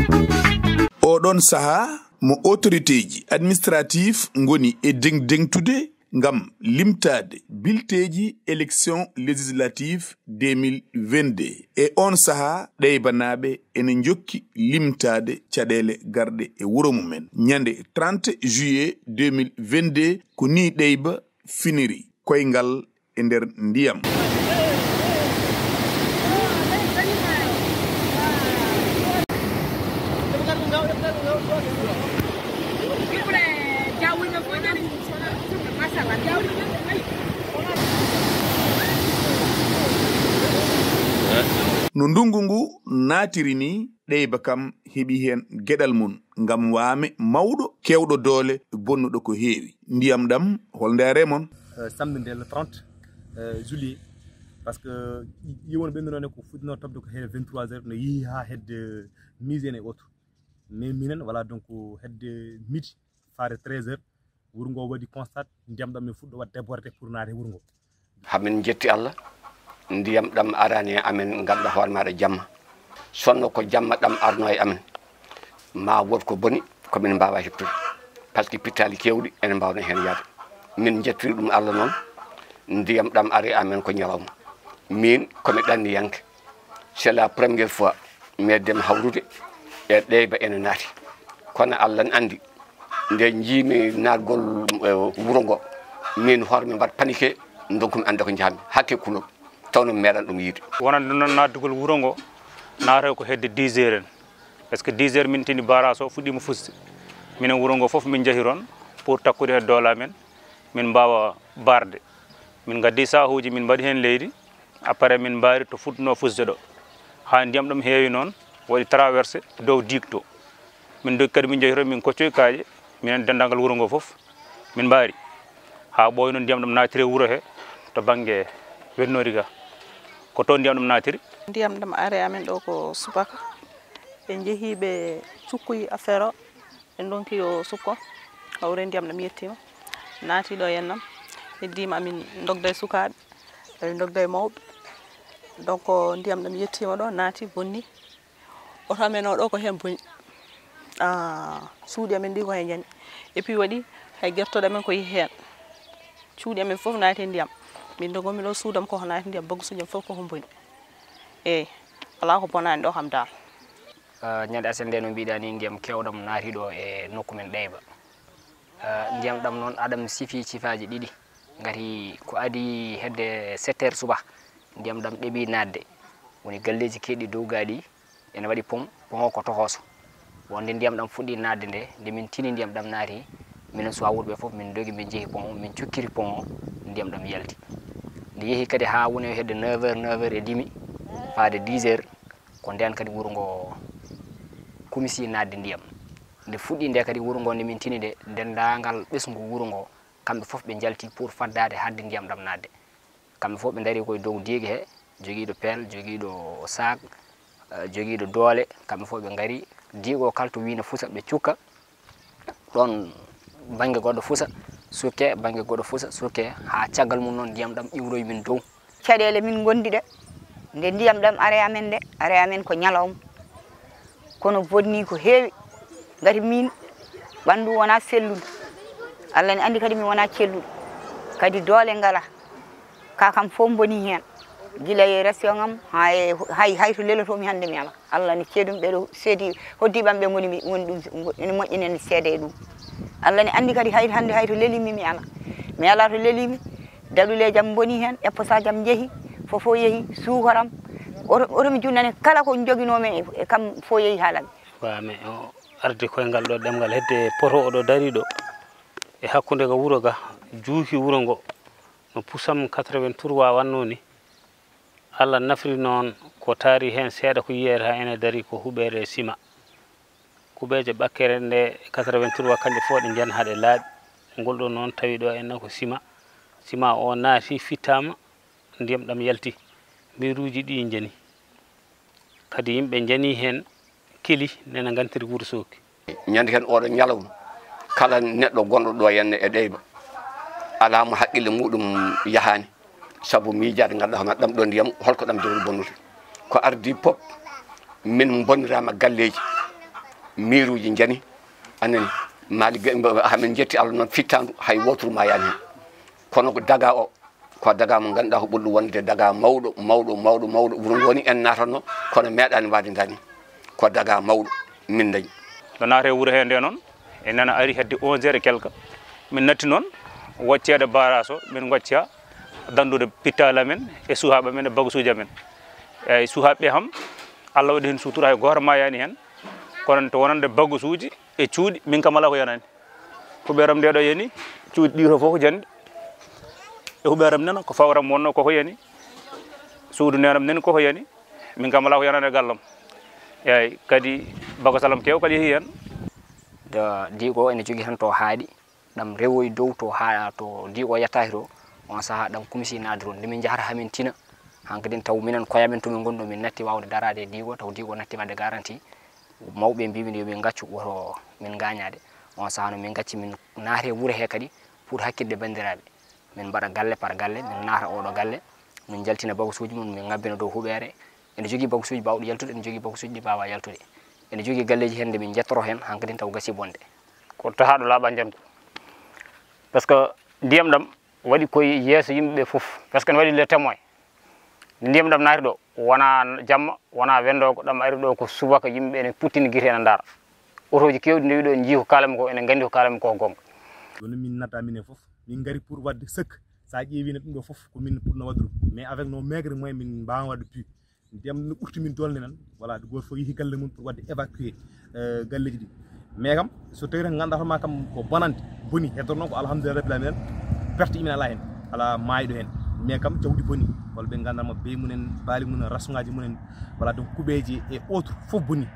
Oɗon saha mo autorité ji administratif ngoni e dengtude ngam limtade bilteji élection législative 2022 e on saha ɗeybanaɓe ene jokki limtade caɗele garɗe e wuro mumen ñande 30 juillet 2022 ko ni ɗeyba finiri koyngal e nder ndiyam. No ndungu ngu naatiri ni ɗeyba kam heɓi hen geɗal mum ngam waame mawɗo kewɗo doole bonnuɗo ko heewi ndiyam ɗam holnde a remon samedi nde le 30 juillet parce que yiwon ɓenndunone ko fuɗɗino tobde ko hedde 23h no yeehi ha hedde mise en e autre mais minen voilà donc hedde midi faare 13h wuro ngo waɗi constat ndiyam ɗam ne fuɗɗo wat déborde pour naate wuro ngo hamin jetti Allah ndiyam ɗam arani e amen ganduɗa hoore maɗa jamma sonno ko jamma ɗam arno e amen ma wot ko boni komin mbawa heptude par ce que pittali kewɗi ene mbawno hen yaade min jettiri ɗum Allah noon ndiyam ɗam ari amen ko ñalawma min komi ɗanni yanke c'est la première fois meddem hawrude e ɗeyba ene naati kono Allah ne andi nde jiimi naatgol wuro ngo min hooremi mbaɗa paniqué donkumi ande ko jaami hakke kulol tawno mi meeɗan ɗum yiide wonande noon naatdugol wuro ngo naata ko hedde 10 heures en par ce que 10 heures min tini barage o fuɗɗima fusde minen wuro ngo fof min jeehi toon pour takkude e doole amen min mbawa barde min gaddi sahuji min mbaɗi hen leydi après min mbaari to fuɗɗuno fusde ɗo ha ndiyam ɗam heewi noon waɗi traversé dow digue to min dogi kadi min jeehi toon min koccoy kaaje minen dendagal wuro ngo fof min mbaari ha ɓooyno ndiyam ɗam naatiri wuro he to banggue wennori ga ko to ndiyam ɗam naatiri ndiyam ɗam are amen ɗo ko subaka ɓe jeehi ɓe cukkoyi affaire o ɓe donki yo sukko hawre ndiyam ɗam yettima naati ɗo hennam heddima amin dogda e sukaɓe eɓe dogda e mawɓe donc ndiyam ɗam yettima ɗo naati bonni oto amen o ɗo ko hen boni suuɗi amen ɗi ko hen jani et puis waɗi hay guertoɗe amen ko yeehi hen cuuɗi amen fof naati ndiyam min dogomi ɗo suudam koko naati ndiyam bagasuji am fof koko boni eyyi wala ko bonani ɗo kam dal ñande asen nde no mbiɗa ni ndiyam kewɗam naati ɗo e nokku men ɗeyba ndiyam ɗam noon aɗam sifi sifaji ɗiɗi gati ko adi hedde 7 heures suba ndiyam ɗam ɗeɓi nadde woni galleji keɗɗi dow gaɗi ene waɗi pom o ko tokoso wonde ndiyam ɗam fuɗɗi nadde nde min tini ndiyam ɗam naati minen so wurɓe fof min dogi min jeehi pom o min cukkiri pom o ndiyam ɗam yalti nde yeehi kadi ha woni hedde 9 heures et demi faade 10 heures ko nden kadi wuro ngo kumisi nadde ndiyam nde fuɗɗi nde kadi wuro ngo nde min tini de dendagal ɓesgu wuro ngo kamɓe fof ɓe jalti pour faddade hadde ndiyam ɗam nadde kamɓe fof ɓe daari koye dow digue he joguiɗo pelle joguiɗo sac joguiɗo doole kamɓe fof ɓe gaari digue o kala to wino fusa ɓe cukka ɗon banggue goɗɗo fusa sukke banggue goɗɗo fusa sukke ha caggal mum noon ndiyam ɗam iwroy min dow caɗele min gondi ɗe nde ndiyam ɗam are amen nde are amen ko ñalawma kono bonni ko heewi gati min ɓandu wona sellude Allah ne andi kadi mi wona celluɗo kadi doole ngala ka kam fof boni hen gila e ration am hay to lelotomi hande mi ala Allah ne ceedum ɓeɗo seedi hoddiɓam ɓe woni ɗum ene moƴƴineni seede e ɗum Allah ne andi kadi hay hande hay to lelimi mi ala to lelimi daɗule jam boni hen epposa jam jeehi fofo yeehi sukaram oto mi junnane kala ko joguinomen e kam fo yeehi haalaɓe wami o arde koyngal ɗo ɗemgal hedde poto oɗo dari ɗo e hakkude ko wuro ga juuki wuro ngo no pusam 83 wanno ni Allah nafri noon ko taari hen seeɗa ko yiyata ene dari ko huɓere sima kuɓeje ɓakkere nde 83 kanje fof ɗe jan haɗe laaɓi ngol ɗo noon tawi ɗo enna ko sima o naati fittama ndiyam ɗam yalti miruji ɗi jani kadi yimɓe jani hen kili nena gantiri Wourossogui ñande hen oɗo ñalawma kala neɗɗo gonɗo ɗo henne e ɗeyba ala mo haqqille muɗum yahani saabu miijade ganduɗa hono ɗam ɗo ndiyam holko ɗam jogori bonnude ko ardi pop min bonnirama galleji miruji jani anani maali hamin jetti Allah noon fittandu hay wotru ma yani kono ko daga o ko daga mo ganduɗa ko ɓurɗo wonde daga mawɗo wuro woni en natanno kono meeɗani wade dani ko daga mawɗo min dañi ɗo naate wuuro he nde noon e nana ari hedde 11 heures quelque min natti noon woccede barage o min gocca dandude pittala men e suhaɓe men e bagasuji amen eyyi suhaɓe ham Allah waɗi hen sutura hay goto ma yani hen kono to wonande bagasuji e cuuɗi min kam ala ko yanani huɓeram nde ɗo yani cuuɗi ɗi to fof ko jande e huɓeram nena ko fawram wonno koko yani suudu nenam nen koko yani min kam ala ko yanani e gallam eyyi kadi bagasalam kew kadi yeehi hen diigo ene jogui tan to haaɗi ɗam rewoye dow to ha to diigo yettaki to on saaha ɗam kumsi nadron nde min jahata hamin tina hankkadin taw minen koyamen to min gonɗo min natti wawde darade diigo taw diigo natti wadde garantie mawɓe mbimin yo min gaccu woto min gañade on saaha no min gacci min naate wuuro he kadi pour hakkilde bandiraɓe min mbaɗa galle par galle min naata oɗo galle min jaltina bagasuji mum min ngabbina dow huɓere ene jogui bagasuji bawɗi yaltude ene jogui bagasuji ɗi mbawa yaltude ene jogui galleji hen nde min jettoro hen hankkadin taw gasi bonde ko tahaɗo laaɓa janko par ce que ndiyam ɗam waɗi koye yeeso yimɓeɓe foof par ce que ne waɗi le témoin ndiyam ɗam naati ɗo wona jamma wona wendogo ɗam ari ɗo ko subaka yimɓeɓe ene puttini guite ene daara otoji kewɗi ndewi ɗo en jii ko kalami ko enen gandi ko kalami ko gonga ɗon min nata minen foof min gari pour wadde sekk sa ƴeewino ɗum ɗo foof ko min pourno waddude mais avec nos maigre moyen min mbawa wadde pu ndiyam no ɓurti min dolne nan voilà goto fof yeehi galle mum pour wadde évacuer galleji ɗi mais kam so tawi tan ganduɗa hoorema kam ko bonande boni heddoro noon ko alhamdulillah rabbil alamin perte imin ala hen ala mayiɗo hen mais kam jawdi boni walla ɓe gandanma bey munen baali munen rasuŋaji munen voilà donc kuuɓeji et autres fof boni